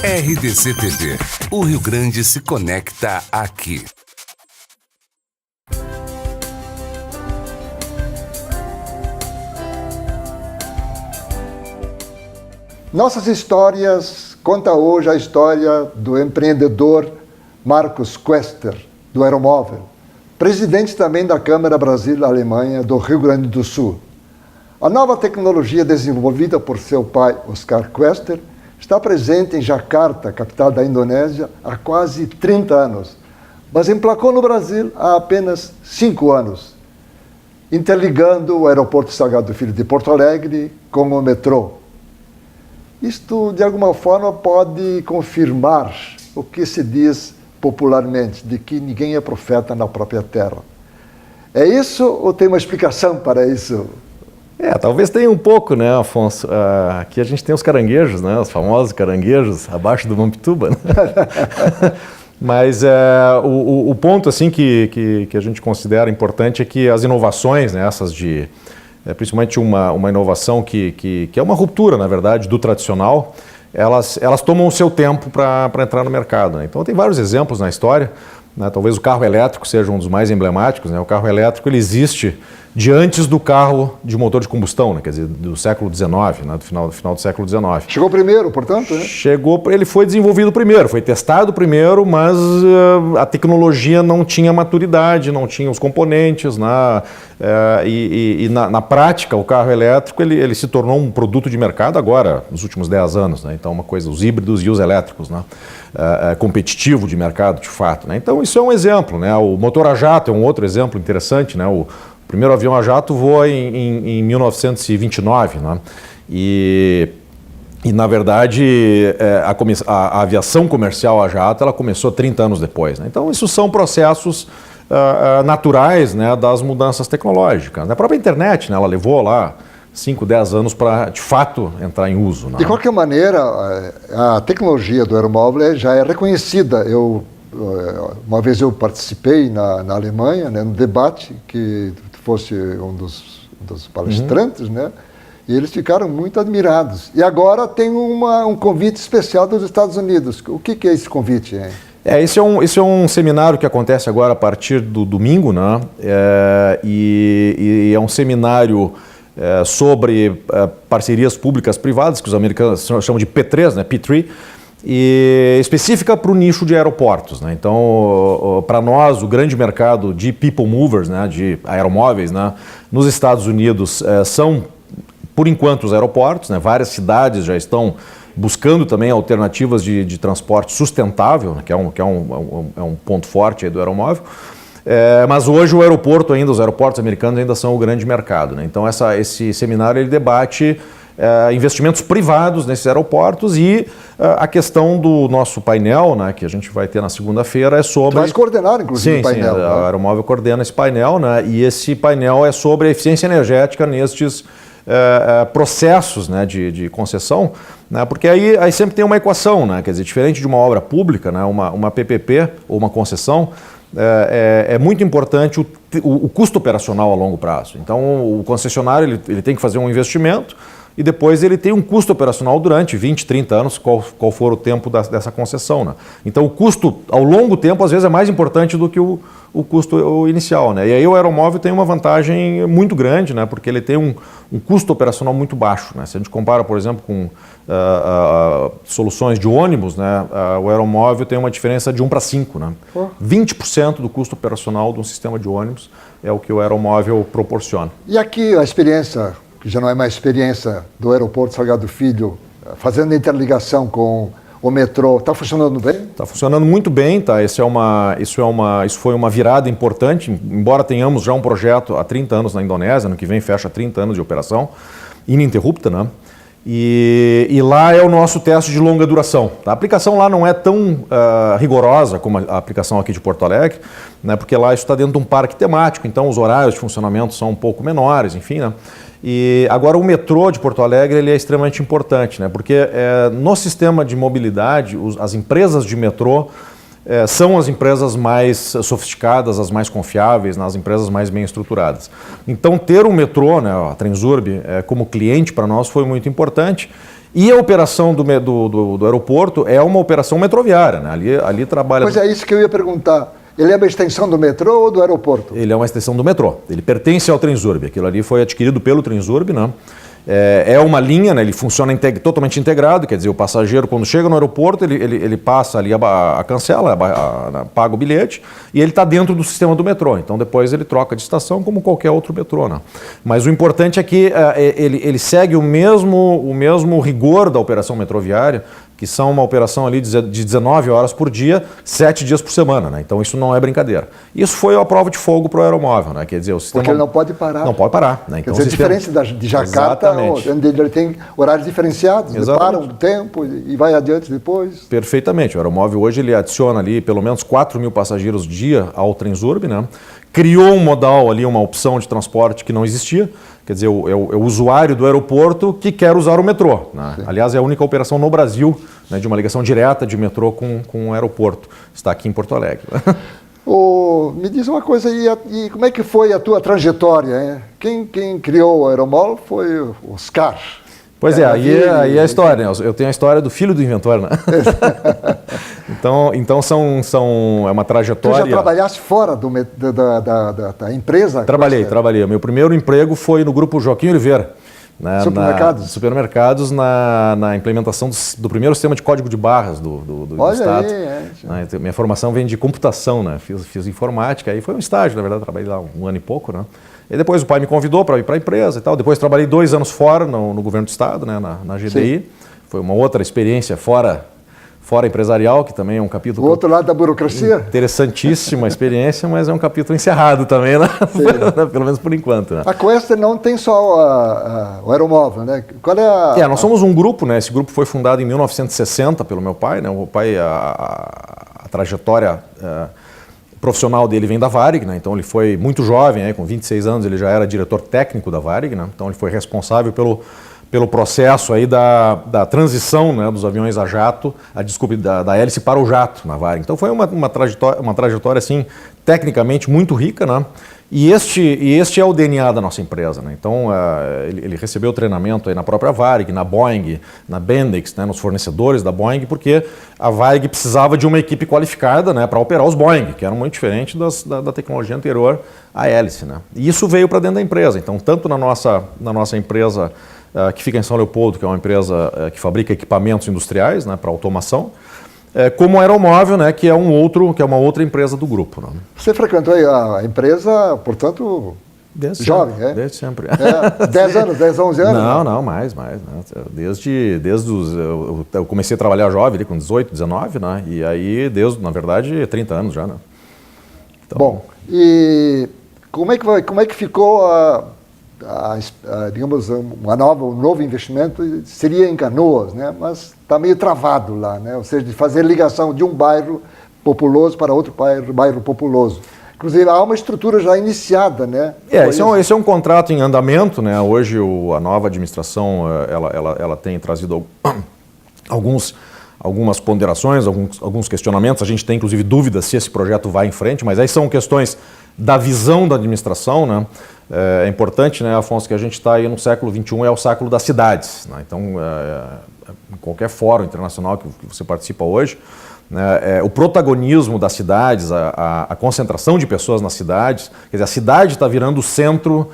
RDC TV. O Rio Grande se conecta aqui. Nossas Histórias conta hoje a história do empreendedor Marcos Quester, do Aeromóvel, presidente também da Câmara Brasil-Alemanha do Rio Grande do Sul. A nova tecnologia desenvolvida por seu pai, Oscar Quester, está presente em Jakarta, capital da Indonésia, há quase 30 anos, mas emplacou no Brasil há apenas 5 anos, interligando o Aeroporto Salgado Filho de Porto Alegre com o metrô. Isto, de alguma forma, pode confirmar o que se diz popularmente, de que ninguém é profeta na própria terra. É isso ou tem uma explicação para isso? Talvez tenha um pouco, né, Afonso? Aqui a gente tem os caranguejos, né, os famosos caranguejos, abaixo do Mampituba, né? Mas o ponto assim, que a gente considera importante é que as inovações, né, essas de... principalmente uma inovação que é uma ruptura, na verdade, do tradicional, elas tomam o seu tempo para entrar no mercado, né? Então tem vários exemplos na história, né? Talvez o carro elétrico seja um dos mais emblemáticos, né? O carro elétrico ele existe de antes do carro de motor de combustão, né? Quer dizer, do século XIX, né? do final do século XIX. Chegou primeiro, portanto, né? Ele foi desenvolvido primeiro, foi testado primeiro, mas a tecnologia não tinha maturidade, não tinha os componentes, né? Na prática, o carro elétrico ele se tornou um produto de mercado agora, nos últimos 10 anos, né? Então, uma coisa, os híbridos e os elétricos, né? Competitivo de mercado, de fato, né? Então, isso é um exemplo, né? O motor a jato é um outro exemplo interessante, né? O primeiro avião a jato voa em 1929, né? E na verdade, a aviação comercial a jato ela começou 30 anos depois, né? Então, isso são processos naturais, né, das mudanças tecnológicas. A própria internet, né, ela levou lá 5, 10 anos para, de fato, entrar em uso, né? De qualquer maneira, a tecnologia do aeromóvel já é reconhecida. Uma vez eu participei na Alemanha, né, no debate, que fosse um dos palestrantes, né, e eles ficaram muito admirados. E agora tem um convite especial dos Estados Unidos. O que é esse convite, hein? Esse é um seminário que acontece agora a partir do domingo, né? E é um seminário sobre parcerias públicas-privadas, que os americanos chamam de P3, né? P3, e específica para o nicho de aeroportos, né? Então, para nós, o grande mercado de people movers, né? De aeromóveis, né? Nos Estados Unidos são, por enquanto, os aeroportos, né? Várias cidades já estão buscando também alternativas de transporte sustentável, né, que é um ponto forte aí do aeromóvel, mas hoje os aeroportos americanos ainda são o grande mercado, né? Então esse seminário ele debate investimentos privados nesses aeroportos e a questão do nosso painel, né, que a gente vai ter na segunda-feira é sobre... Vai coordenar, inclusive, sim, o painel. Sim, a Aeromóvel coordena esse painel, né, e esse painel é sobre a eficiência energética nestes processos, né, de concessão, né, porque aí sempre tem uma equação, né, quer dizer, diferente de uma obra pública, né, uma PPP ou uma concessão, é muito importante o custo operacional a longo prazo. Então, o concessionário ele tem que fazer um investimento e depois ele tem um custo operacional durante 20, 30 anos, qual for o tempo dessa concessão, né? Então, o custo ao longo tempo, às vezes, é mais importante do que o custo inicial, né? E aí o aeromóvel tem uma vantagem muito grande, né? Porque ele tem um custo operacional muito baixo, né? Se a gente compara, por exemplo, com soluções de ônibus, né? O aeromóvel tem uma diferença de 1 para 5, né? 20% do custo operacional de um sistema de ônibus é o que o aeromóvel proporciona. E aqui a experiência, que já não é mais experiência do Aeroporto Salgado Filho, fazendo interligação com o metrô, está funcionando bem? Está funcionando muito bem, tá? Isso foi uma virada importante, embora tenhamos já um projeto há 30 anos na Indonésia, no que vem fecha 30 anos de operação, ininterrupta, né? E lá é o nosso teste de longa duração. A aplicação lá não é tão rigorosa como a aplicação aqui de Porto Alegre, né? Porque lá isso está dentro de um parque temático, então os horários de funcionamento são um pouco menores, enfim, né? E agora o metrô de Porto Alegre ele é extremamente importante, né? Porque no sistema de mobilidade, as empresas de metrô são as empresas mais sofisticadas, as mais confiáveis, as empresas mais bem estruturadas. Então, ter o metrô, né, a Transurb, como cliente para nós foi muito importante. E a operação do aeroporto é uma operação metroviária, né? Ali trabalha... Pois é isso que eu ia perguntar. Ele é uma extensão do metrô ou do aeroporto? Ele é uma extensão do metrô. Ele pertence ao Transurb. Aquilo ali foi adquirido pelo Transurb, né? É uma linha, né? Ele funciona totalmente integrado, quer dizer, o passageiro quando chega no aeroporto, ele passa ali a cancela, paga o bilhete e ele está dentro do sistema do metrô. Então depois ele troca de estação como qualquer outro metrô, né? Mas o importante é que ele segue o mesmo rigor da operação metroviária, que são uma operação ali de 19 horas por dia, 7 dias por semana, né? Então isso não é brincadeira. Isso foi a prova de fogo para o aeromóvel, né? Quer dizer, o sistema... Porque ele não pode parar. Não pode parar, né? Então, quer dizer, diferente de Jacarta, onde ele tem horários diferenciados, ele para um tempo e vai adiante depois. Perfeitamente. O aeromóvel hoje ele adiciona ali pelo menos 4.000 passageiros dia ao Transurb, né? Criou um modal ali, uma opção de transporte que não existia. Quer dizer, é o usuário do aeroporto que quer usar o metrô, né? Aliás, é a única operação no Brasil, né, de uma ligação direta de metrô com o aeroporto. Está aqui em Porto Alegre. Me diz uma coisa, e como é que foi a tua trajetória? Hein? Quem criou o Aeromol foi o Oscar. Pois aí é a história, né? Eu tenho a história do filho do inventor, né? Então é uma trajetória... Tu já trabalhaste fora da empresa? Trabalhei. O meu primeiro emprego foi no grupo Joaquim Oliveira. Supermercados na implementação do primeiro sistema de código de barras do Estado. Minha formação vem de computação, né? Fiz informática, aí foi um estágio, na verdade, trabalhei lá um ano e pouco, né? E depois o pai me convidou para ir para a empresa e tal. Depois trabalhei 2 anos fora no governo do Estado, né? na GDI. Sim. Foi uma outra experiência fora empresarial, que também é um capítulo... O outro lado da burocracia? Interessantíssima experiência, mas é um capítulo encerrado também, né? Pelo menos por enquanto. Né? A Quester não tem só o aeromóvel, né? Qual é nós somos um grupo, né? Esse grupo foi fundado em 1960 pelo meu pai, né? O pai, a trajetória profissional dele vem da Varig, né? Então ele foi muito jovem, com 26 anos ele já era diretor técnico da Varig, né? Então ele foi responsável pelo processo aí da transição, né, dos aviões a jato, da hélice para o jato na Varig. Então foi uma trajetória assim, tecnicamente muito rica, né? E este é o DNA da nossa empresa, né? Então ele recebeu treinamento aí na própria Varig, na Boeing, na Bendix, né, nos fornecedores da Boeing, porque a Varig precisava de uma equipe qualificada, né, para operar os Boeing, que eram muito diferentes da tecnologia anterior à hélice, né? E isso veio para dentro da empresa. Então tanto na nossa empresa que fica em São Leopoldo, que é uma empresa que fabrica equipamentos industriais, né, para automação, como a Aeromóvel, né, que é uma outra empresa do grupo. Né? Você frequentou a empresa, portanto, jovem, sempre, Desde sempre. 10 anos, 10, 11 anos? Não, mais. Né? Eu comecei a trabalhar jovem, ali, com 18, 19, né? E aí, na verdade, 30 anos já. Né? Então... Bom, e como é que ficou digamos, um novo investimento seria em Canoas, né? Mas está meio travado lá, né? Ou seja, de fazer ligação de um bairro populoso para outro bairro populoso. Inclusive, há uma estrutura já iniciada, né? Esse é um contrato em andamento, né? Hoje a nova administração ela tem trazido algumas ponderações, alguns questionamentos. A gente tem, inclusive, dúvidas se esse projeto vai em frente, mas aí são questões da visão da administração, né? É importante, né, Afonso, que a gente está aí no século XXI, é o século das cidades, né? Então, em qualquer fórum internacional que você participa hoje, né, o protagonismo das cidades, a concentração de pessoas nas cidades, quer dizer, a cidade está virando o centro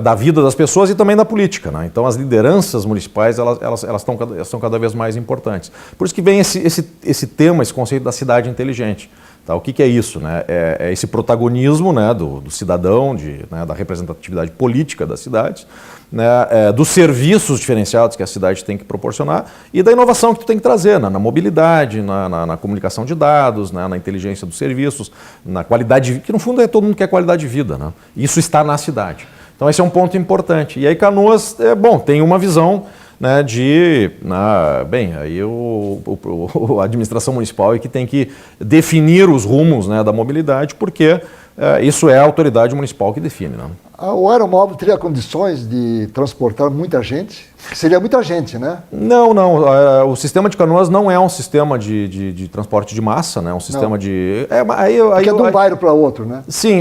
da vida das pessoas e também da política, né? Então as lideranças municipais elas são cada vez mais importantes. Por isso que vem esse tema, esse conceito da cidade inteligente. Tá? O que é isso? Né? É esse protagonismo, né, do cidadão, né, da representatividade política das cidades, né, dos serviços diferenciados que a cidade tem que proporcionar e da inovação que tu tem que trazer, né, na mobilidade, na comunicação de dados, né, na inteligência dos serviços, na qualidade de vida, que no fundo todo mundo quer qualidade de vida. Né? Isso está na cidade. Então esse é um ponto importante. E aí Canoas, tem uma visão, né, aí a administração municipal é que tem que definir os rumos, né, da mobilidade, porque isso é a autoridade municipal que define, né? O aeromóvel teria condições de transportar muita gente? Seria muita gente, né? Não. O sistema de Canoas não é um sistema de transporte de massa, né? É um sistema de... Que é de um bairro para outro, né? Sim,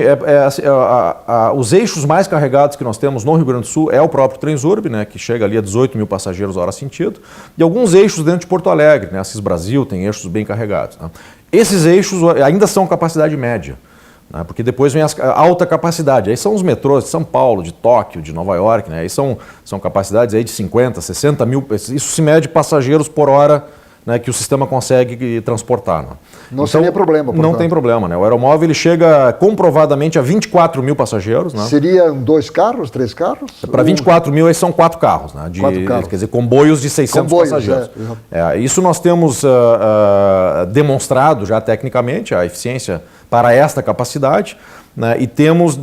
os eixos mais carregados que nós temos no Rio Grande do Sul é o próprio Transurb, né? Que chega ali a 18 mil passageiros hora sentido, e alguns eixos dentro de Porto Alegre, né? A Cis Brasil tem eixos bem carregados, né? Esses eixos ainda são capacidade média, né? Porque depois vem a alta capacidade. Aí são os metrôs de São Paulo, de Tóquio, de Nova York, né? Aí são capacidades aí de 50, 60 mil. Isso se mede passageiros por hora, né, que o sistema consegue transportar. Né? Não seria problema, portanto. Não tem problema. Né? O aeromóvel ele chega comprovadamente a 24 mil passageiros. Né? Seriam 2 carros, 3 carros? Para 24 mil, aí são 4 carros. Né? 4 carros. Quer dizer, comboios de 600 passageiros. Isso nós temos demonstrado já tecnicamente a eficiência para esta capacidade, né? E temos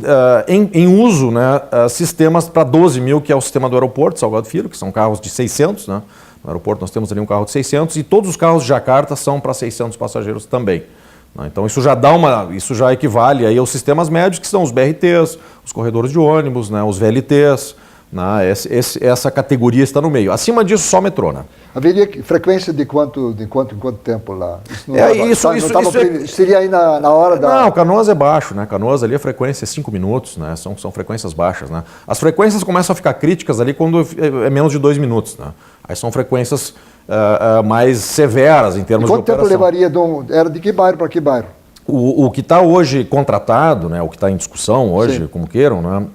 em uso, né, sistemas para 12 mil, que é o sistema do aeroporto Salgado Filho, que são carros de 600, né? No aeroporto nós temos ali um carro de 600 e todos os carros de Jakarta são para 600 passageiros também. Né? Então isso já equivale aí aos sistemas médios, que são os BRTs, os corredores de ônibus, né, os VLTs, né? Essa categoria está no meio. Acima disso, só metrô, né? Haveria frequência de quanto tempo lá? Seria aí na hora da... Não, Canoas é baixo, né? Canoas ali a frequência é 5 minutos, né? São frequências baixas, né? As frequências começam a ficar críticas ali quando é menos de 2 minutos, né? Aí são frequências mais severas em termos de operação. Quanto tempo levaria era de que bairro para que bairro? O que está hoje contratado, né, o que está em discussão hoje, como queiram, né,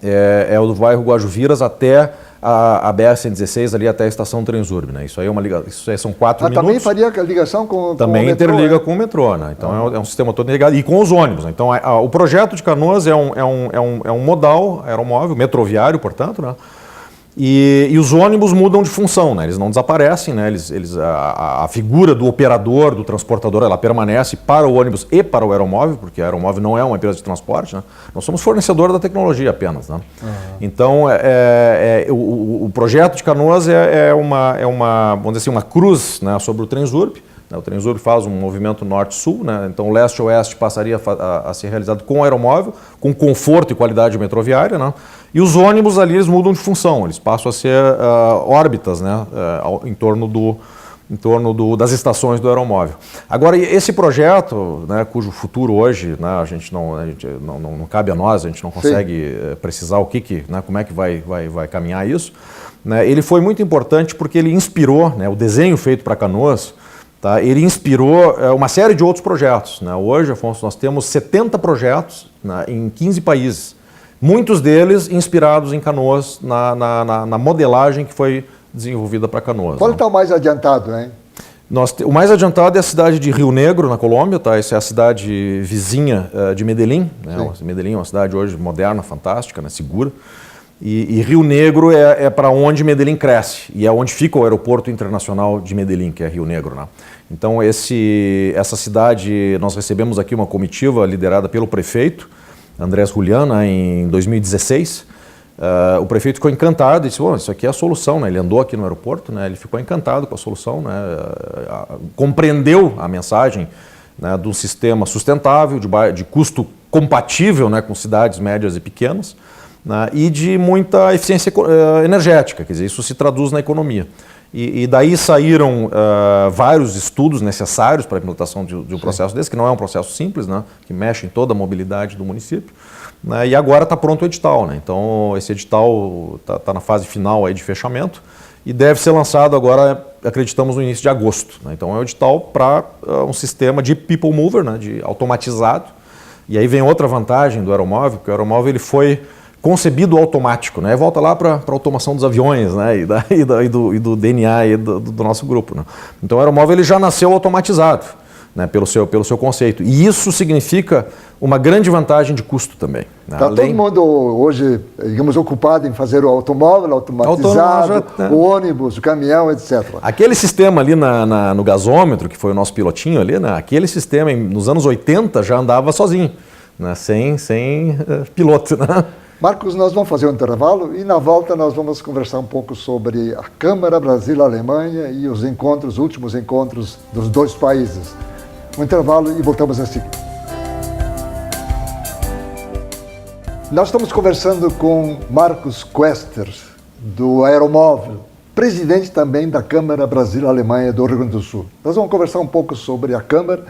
é o do bairro Guajuviras até a BR-116, ali até a estação Transurb. Né? Isso aí é uma ligação, isso aí são 4 minutos. Também faria ligação com o metrô? Também interliga com o metrô. Né? Então é um sistema todo ligado. E com os ônibus. Né? Então o projeto de Canoas é um modal aeromóvel, metroviário, portanto, né? E os ônibus mudam de função, né? Eles não desaparecem, né? A figura do operador, do transportador, ela permanece para o ônibus e para o aeromóvel, porque a aeromóvel não é uma empresa de transporte, né? Nós somos fornecedor da tecnologia apenas, né? Então, o projeto de Canoas é uma, vamos dizer assim, uma cruz, né, sobre o Transurb. O Transurb faz um movimento norte-sul, né? Então leste-oeste passaria a ser realizado com aeromóvel, com conforto e qualidade metroviária, né? E os ônibus ali eles mudam de função, eles passam a ser órbitas, né? Em torno das estações do aeromóvel. Agora, esse projeto, né, cujo futuro hoje, né, a gente não cabe a nós, a gente não consegue precisar né, como é que vai caminhar isso, né? Ele foi muito importante porque ele inspirou, né, o desenho feito para Canoas. Tá? Ele inspirou uma série de outros projetos. Né? Hoje, Afonso, nós temos 70 projetos, né, em 15 países. Muitos deles inspirados em Canoas, na modelagem que foi desenvolvida para Canoas. Qual está o mais adiantado, hein? O mais adiantado é a cidade de Rio Negro, na Colômbia. Tá? Essa é a cidade vizinha de Medellín. Né? Medellín é uma cidade hoje moderna, fantástica, né? Segura. E Rio Negro é para onde Medellín cresce, e é onde fica o aeroporto internacional de Medellín, que é Rio Negro. Né? Então essa cidade, nós recebemos aqui uma comitiva liderada pelo prefeito, Andrés Julián, né, em 2016. O prefeito ficou encantado e disse, isso aqui é a solução. Né? Ele andou aqui no aeroporto, né? Ele ficou encantado com a solução, né? Compreendeu a mensagem, né, de um sistema sustentável, de custo compatível, né, com cidades médias e pequenas, né, e de muita eficiência energética, quer dizer, isso se traduz na economia. E daí saíram vários estudos necessários para a implantação de um processo desse, que não é um processo simples, né, que mexe em toda a mobilidade do município, né, e agora está pronto o edital. Né, então esse edital está na fase final aí de fechamento e deve ser lançado agora, acreditamos, no início de agosto. Né, então é um edital para um sistema de people mover, né, de automatizado. E aí vem outra vantagem do aeromóvel, porque o aeromóvel ele foi concebido automático, né? Volta lá para a automação dos aviões, né? e do DNA e do nosso grupo. Né? Então o aeromóvel ele já nasceu automatizado, né? pelo seu conceito. E isso significa uma grande vantagem de custo também. Né? Está todo mundo hoje, digamos, ocupado em fazer o automóvel automatizado, o ônibus, o caminhão, etc. Aquele sistema ali no gasômetro, que foi o nosso pilotinho ali, né? Aquele sistema nos anos 80 já andava sozinho, né? sem piloto, né? Marcos, nós vamos fazer um intervalo e na volta nós vamos conversar um pouco sobre a Câmara Brasil-Alemanha e os últimos encontros dos dois países. Um intervalo e voltamos a seguir. Nós estamos conversando com Marcos Quester, do Aeromóvel, presidente também da Câmara Brasil-Alemanha do Rio Grande do Sul. Nós vamos conversar um pouco sobre a Câmara.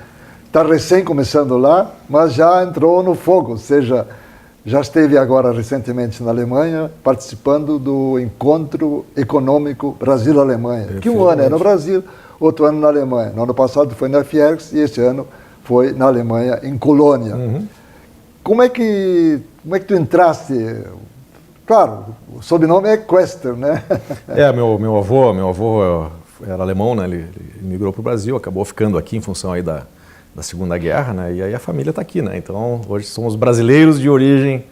Está recém começando lá, mas já entrou no fogo, ou seja, já esteve agora recentemente na Alemanha participando do Encontro Econômico Brasil-Alemanha, que um ano é no Brasil, outro ano na Alemanha. No ano passado foi na Fiergs e este ano foi na Alemanha, em Colônia. Como é que tu entraste? Claro, o sobrenome é Quester, né? Meu avô era alemão, né? Ele migrou para o Brasil, acabou ficando aqui em função aí da Segunda Guerra, né? E aí a família está aqui, né? Então hoje somos brasileiros de origem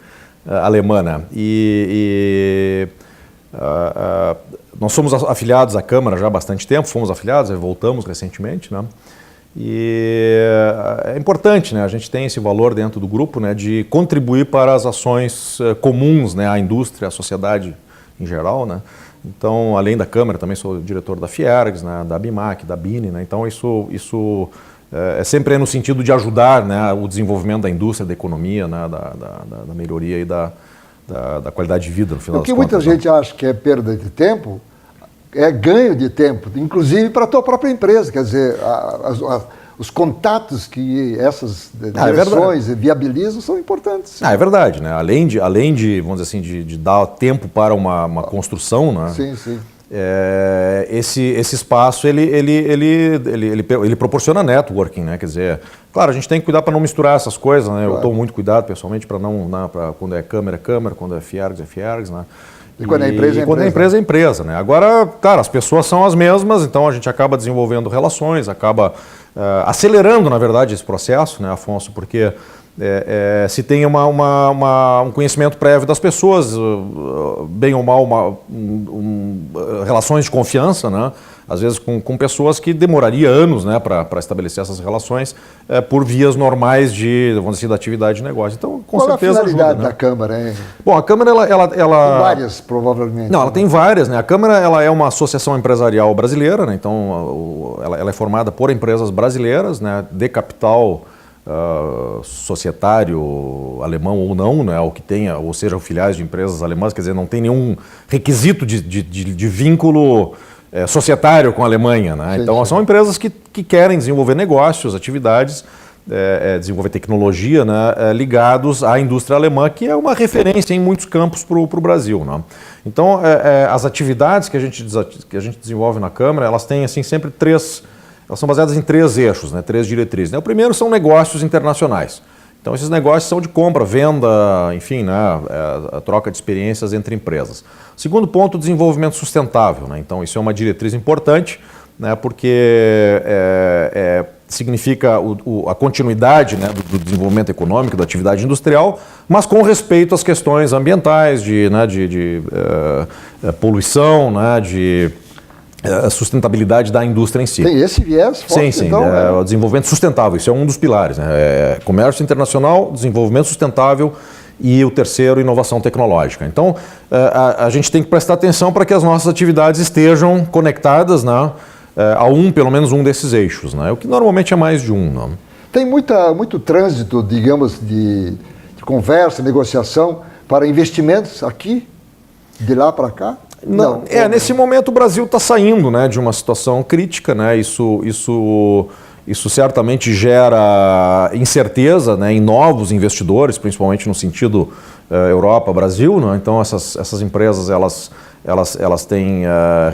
alemã, né? Nós somos afiliados à Câmara já há bastante tempo, fomos afiliados, voltamos recentemente, né? E é importante, né? A gente tem esse valor dentro do grupo, né? De contribuir para as ações comuns, né? À indústria, à sociedade em geral, né? Então, além da Câmara, também sou diretor da Fiergs, né? Da Bimac, da Bini, né? Então, isso sempre é no sentido de ajudar, né? O desenvolvimento da indústria, da economia, né? Da melhoria e da qualidade de vida, no final das contas. O que muita gente acha que é perda de tempo, é ganho de tempo, inclusive para a tua própria empresa. Quer dizer, os contatos que essas direções viabilizam são importantes. É verdade, né? Além de vamos dizer assim, de dar tempo para uma construção, né? Sim. Esse espaço ele proporciona networking, né? Quer dizer, claro, a gente tem que cuidar para não misturar essas coisas, né? Claro. Eu tomo muito cuidado pessoalmente para não, quando é Câmara, quando é Fiergs, né? E quando é empresa, é empresa. Quando é empresa, é empresa, né? Agora, cara, as pessoas são as mesmas, então a gente acaba desenvolvendo relações, acaba acelerando, na verdade, esse processo, né, Afonso? Porque se tem um conhecimento prévio das pessoas, bem ou mal, relações de confiança, né? Às vezes com pessoas que demoraria anos, né, para estabelecer essas relações por vias normais vamos dizer, da atividade de negócio. Então, com certeza ajuda. Qual a finalidade da Câmara, hein? Bom, a Câmara, ela... Tem várias, provavelmente. Não, ela tem várias, né? A Câmara, ela é uma associação empresarial brasileira, né? Então, ela é formada por empresas brasileiras, né, de capital societário alemão ou não, né, ou seja, filiais de empresas alemãs, quer dizer, não tem nenhum requisito de vínculo societário com a Alemanha, né? Então, são empresas que querem desenvolver negócios, atividades, desenvolver tecnologia, né, ligados à indústria alemã, que é uma referência em muitos campos para o Brasil, né? Então, as atividades que a gente desenvolve na Câmara, elas têm assim, sempre elas são baseadas em 3 eixos, né, 3 diretrizes, né? O primeiro são negócios internacionais. Então, esses negócios são de compra, venda, enfim, né, a troca de experiências entre empresas. Segundo ponto, desenvolvimento sustentável, né? Então, isso é uma diretriz importante, né, porque significa a continuidade, né, do desenvolvimento econômico, da atividade industrial, mas com respeito às questões ambientais, de poluição, né, de sustentabilidade da indústria em si. Tem esse viés forte, sim. Então, o desenvolvimento sustentável, isso é um dos pilares, né? Comércio internacional, desenvolvimento sustentável e o terceiro, inovação tecnológica. Então, a gente tem que prestar atenção para que as nossas atividades estejam conectadas, né, pelo menos um desses eixos, né? O que normalmente é mais de um. Né? Tem muito trânsito, digamos, de conversa, negociação para investimentos aqui, de lá para cá? Não. Nesse momento o Brasil está saindo, né, de uma situação crítica, né? Isso certamente gera incerteza, né, em novos investidores, principalmente no sentido Europa, Brasil, né? Então essas empresas elas têm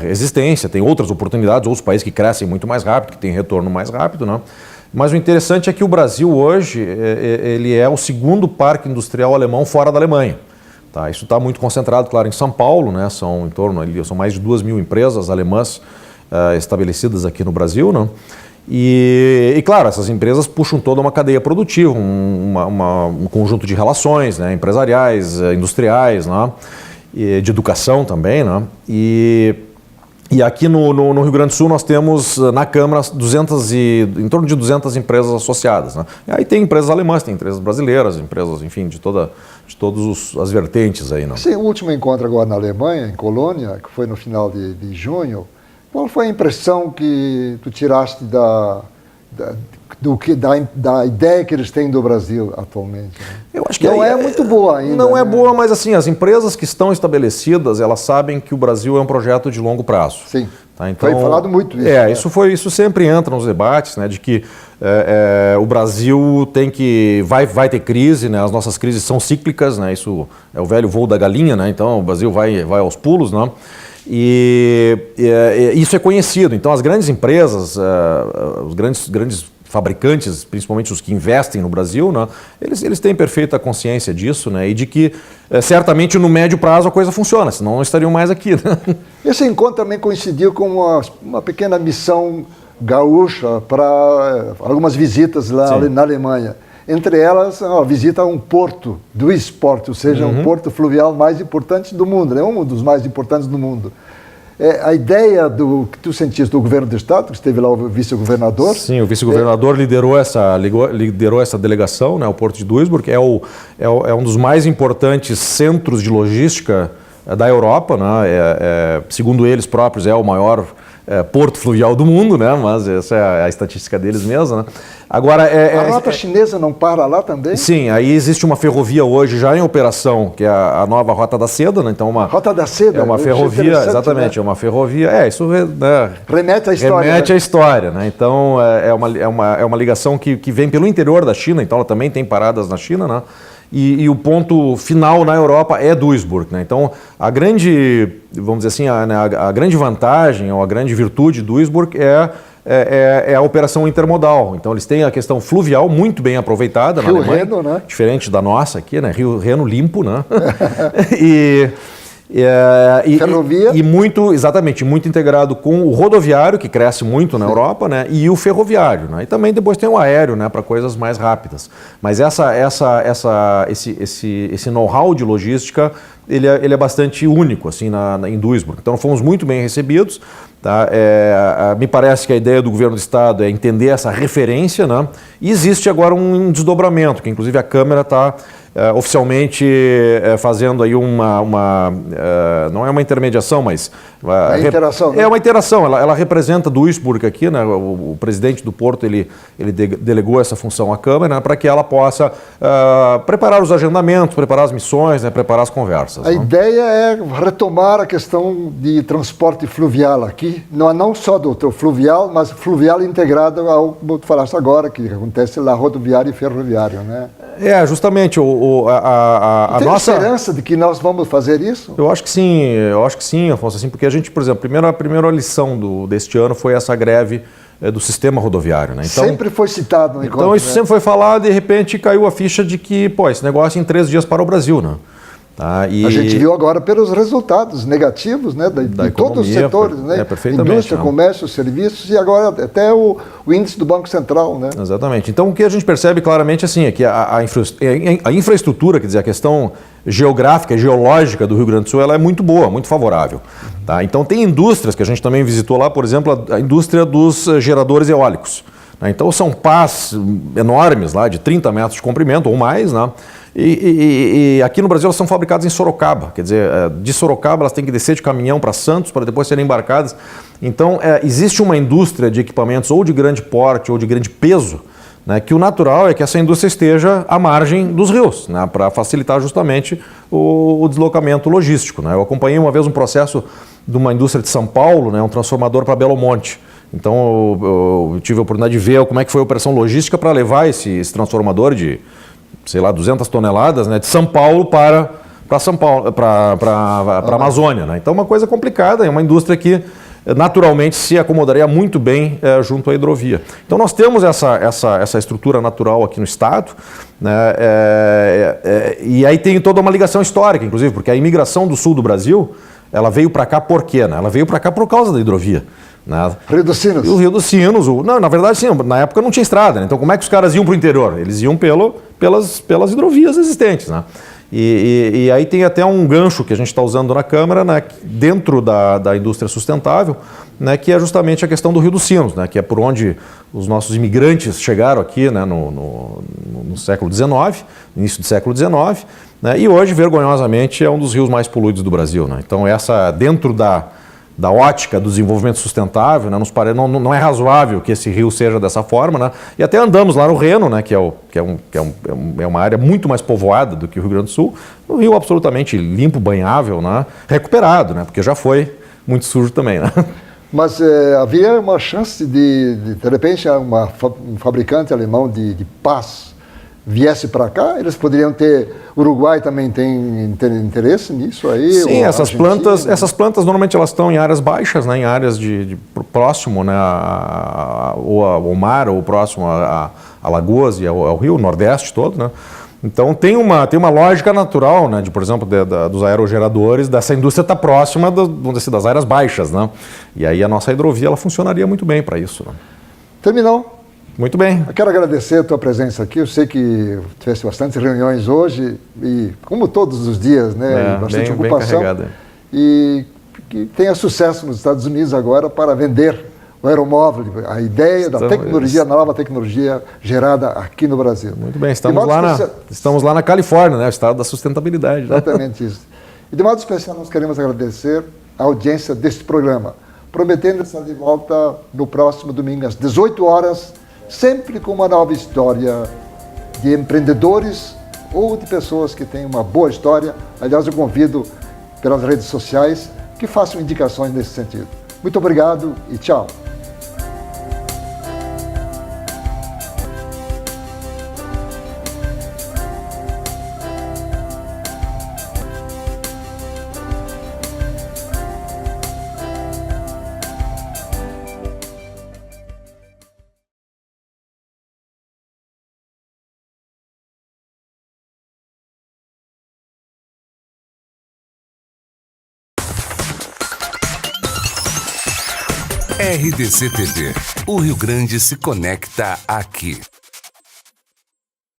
resistência, têm outras oportunidades, outros países que crescem muito mais rápido, que têm retorno mais rápido, né? Mas o interessante é que o Brasil hoje ele é o segundo parque industrial alemão fora da Alemanha. Tá, isso está muito concentrado, claro, em São Paulo, né? São mais de 2.000 empresas alemãs estabelecidas aqui no Brasil, né? E claro, essas empresas puxam toda uma cadeia produtiva, um conjunto de relações, né, empresariais, industriais, né? E de educação também, né? E aqui no Rio Grande do Sul nós temos na Câmara em torno de 200 empresas associadas, né? E aí tem empresas alemãs, tem empresas brasileiras, empresas, enfim, de todas as vertentes aí, né? Sim, o último encontro agora na Alemanha, em Colônia, que foi no final de junho, qual foi a impressão que tu tiraste da ideia que eles têm do Brasil atualmente. Né? Eu acho que não é muito boa ainda. Não né? é boa, mas assim, as empresas que estão estabelecidas, elas sabem que o Brasil é um projeto de longo prazo. Sim. Tá? Então, foi falado muito isso. Né? Isso sempre entra nos debates, né, de que o Brasil vai ter crise, né, as nossas crises são cíclicas, né, isso é o velho voo da galinha, né, então o Brasil vai aos pulos, né, e isso é conhecido. Então as grandes empresas, os grandes fabricantes, principalmente os que investem no Brasil, né, eles têm perfeita consciência disso, né, e de que certamente no médio prazo a coisa funciona, senão não estariam mais aqui. Né? Esse encontro também coincidiu com uma pequena missão gaúcha para algumas visitas lá na Alemanha. Entre elas, a visita a um porto do esporte, ou seja, um porto fluvial mais importante do mundo, né? Um dos mais importantes do mundo. A ideia que tu sentiste do governo do estado, que esteve lá o vice-governador. Sim, o vice-governador liderou essa delegação, né, o Porto de Duisburg, é um dos mais importantes centros de logística da Europa, né, segundo eles próprios é o maior porto fluvial do mundo, né, mas essa é a estatística deles mesmo. Né. Agora, a rota chinesa não para lá também? Sim, aí existe uma ferrovia hoje já em operação, que é a nova Rota da Seda, né? Então Rota da Seda? É uma ferrovia, exatamente, né? É uma ferrovia, isso né, remete à história. Remete à história, né? Então é uma ligação que vem pelo interior da China, então ela também tem paradas na China, né? E o ponto final na Europa é Duisburg, né? Então a grande, vamos dizer assim, a grande vantagem ou a grande virtude de Duisburg é a operação intermodal. Então eles têm a questão fluvial muito bem aproveitada na Alemanha, Reno, né? Diferente da nossa aqui, né? Rio Reno limpo, né? Ferrovia? Exatamente, muito integrado com o rodoviário, que cresce muito na Europa, né? E o ferroviário, né? E também depois tem o aéreo, né? Para coisas mais rápidas. Mas esse know-how de logística, ele é bastante único assim, em Duisburg. Então fomos muito bem recebidos. Tá? Me parece que a ideia do governo do estado é entender essa referência, né? E existe agora um desdobramento, que inclusive a Câmara está oficialmente fazendo aí não é uma intermediação, mas interação, né? É uma interação. Ela representa Duisburg aqui, né? O presidente do Porto ele delegou essa função à Câmara, né? Para que ela possa preparar os agendamentos, preparar as missões, né? Preparar as conversas. A ideia é retomar a questão de transporte fluvial aqui, não só do fluvial, mas fluvial integrado ao, como tu falaste agora, que acontece lá rodoviário e ferroviário, né? Justamente Tem nossa esperança de que nós vamos fazer isso? Eu acho que sim, Afonso, assim, porque a gente, por exemplo, a primeira lição deste ano foi essa greve do sistema rodoviário, né? Então, sempre foi citado no encontro. Então isso sempre foi falado e de repente caiu a ficha de que, esse negócio em 3 dias para o Brasil, né? Tá? A gente viu agora pelos resultados negativos, né, de todos os setores, né? Indústria, comércio, serviços e agora até o índice do Banco Central, né? Exatamente. Então o que a gente percebe claramente assim é que a infraestrutura, quer dizer, a questão geográfica, geológica do Rio Grande do Sul, ela é muito boa, muito favorável. Tá? Então tem indústrias que a gente também visitou lá, por exemplo, a indústria dos geradores eólicos. Então são pás enormes lá, de 30 metros de comprimento ou mais, né? E aqui no Brasil elas são fabricadas em Sorocaba, quer dizer, de Sorocaba elas têm que descer de caminhão para Santos para depois serem embarcadas. Então existe uma indústria de equipamentos ou de grande porte ou de grande peso, né, que o natural é que essa indústria esteja à margem dos rios, né, para facilitar justamente o deslocamento logístico. Né. Eu acompanhei uma vez um processo de uma indústria de São Paulo, né, um transformador para Belo Monte. Então eu tive a oportunidade de ver como é que foi a operação logística para levar esse transformador de, sei lá, 200 toneladas, né, de São Paulo para São Paulo, para a Amazônia. Né? Então, uma coisa complicada, é uma indústria que naturalmente se acomodaria muito bem junto à hidrovia. Então, nós temos essa estrutura natural aqui no estado, né? E aí tem toda uma ligação histórica, inclusive, porque a imigração do sul do Brasil, ela veio para cá por quê? Né? Ela veio para cá por causa da hidrovia. Né? Rio dos Sinos. O Rio dos Sinos. Não, na verdade, sim, na época não tinha estrada. Né? Então, como é que os caras iam para o interior? Eles iam pelas hidrovias existentes. Né? E aí tem até um gancho que a gente está usando na Câmara, né, dentro da indústria sustentável, né, que é justamente a questão do Rio dos Sinos, né, que é por onde os nossos imigrantes chegaram aqui, né, no século XIX, início do século XIX, né, e hoje, vergonhosamente, é um dos rios mais poluídos do Brasil. Né? Então, dentro da da ótica do desenvolvimento sustentável, né? Não é razoável que esse rio seja dessa forma, né? E até andamos lá no Reno, né? que é uma área muito mais povoada do que o Rio Grande do Sul, um rio absolutamente limpo, banhável, né? Recuperado, né? Porque já foi muito sujo também, né? Mas havia uma chance de repente, um fabricante alemão de pás viesse para cá, eles poderiam ter... O Uruguai também tem interesse nisso aí? Sim, essas plantas normalmente elas estão em áreas baixas, né? Em áreas de próximo, né? Ao mar, ou próximo a lagoas e ao rio, o Nordeste todo, né? Então tem uma lógica natural, né, por exemplo, dos aerogeradores, dessa indústria estar próxima das áreas baixas, né? E aí a nossa hidrovia ela funcionaria muito bem para isso. Né? Terminou. Muito bem. Eu quero agradecer a tua presença aqui. Eu sei que tiveste bastantes reuniões hoje e, como todos os dias, né, bastante ocupação. Bem e que tenha sucesso nos Estados Unidos agora para vender o aeromóvel, a ideia da tecnologia, a nova tecnologia gerada aqui no Brasil. Muito bem, estamos lá na Califórnia, né, o estado da sustentabilidade. Né? Exatamente isso. E de modo especial nós queremos agradecer a audiência deste programa, prometendo estar de volta no próximo domingo às 18 horas, sempre com uma nova história de empreendedores ou de pessoas que têm uma boa história. Aliás, eu convido pelas redes sociais que façam indicações nesse sentido. Muito obrigado e tchau. RDC TV. O Rio Grande se conecta aqui.